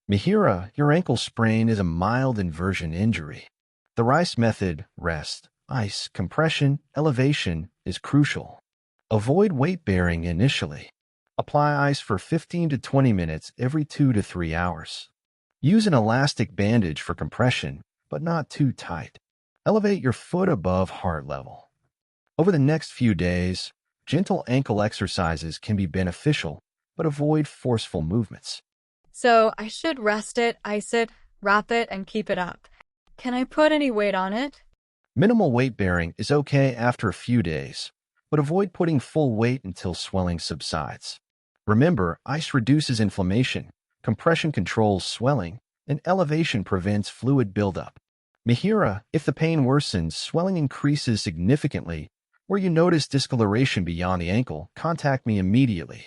Mihira, your ankle sprain is a mild inversion injury. The RICE method, rest, ice, compression, elevation, is crucial. Avoid weight bearing initially. Apply ice for 15 to 20 minutes every 2 to 3 hours. Use an elastic bandage for compression, but not too tight. Elevate your foot above heart level. Over the next few days, gentle ankle exercises can be beneficial, but avoid forceful movements. So I should rest it, ice it, wrap it, and keep it up. Can I put any weight on it? Minimal weight bearing is okay after a few days, but avoid putting full weight until swelling subsides. Remember, ice reduces inflammation, compression controls swelling, and elevation prevents fluid buildup. Mihira, if the pain worsens, swelling increases significantly, or you notice discoloration beyond the ankle, contact me immediately.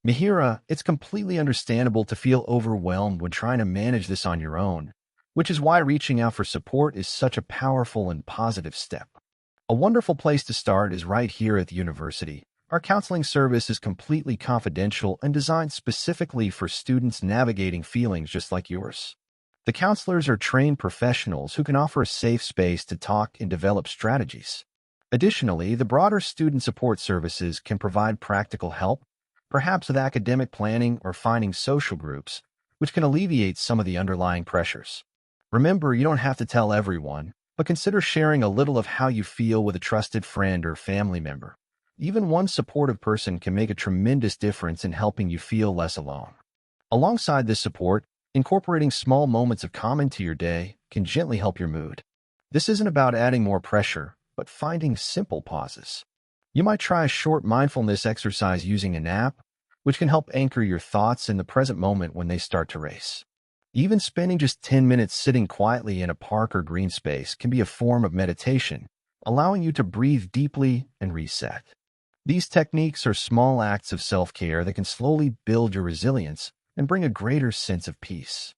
Mihira, it's completely understandable to feel overwhelmed when trying to manage this on your own, which is why reaching out for support is such a powerful and positive step. A wonderful place to start is right here at the university. Our counseling service is completely confidential and designed specifically for students navigating feelings just like yours. The counselors are trained professionals who can offer a safe space to talk and develop strategies. Additionally, the broader student support services can provide practical help, perhaps with academic planning or finding social groups, which can alleviate some of the underlying pressures. Remember, you don't have to tell everyone, but consider sharing a little of how you feel with a trusted friend or family member. Even one supportive person can make a tremendous difference in helping you feel less alone. Alongside this support, incorporating small moments of calm into your day can gently help your mood. This isn't about adding more pressure, but finding simple pauses. You might try a short mindfulness exercise using an app, which can help anchor your thoughts in the present moment when they start to race. Even spending just 10 minutes sitting quietly in a park or green space can be a form of meditation, allowing you to breathe deeply and reset. These techniques are small acts of self-care that can slowly build your resilience and bring a greater sense of peace.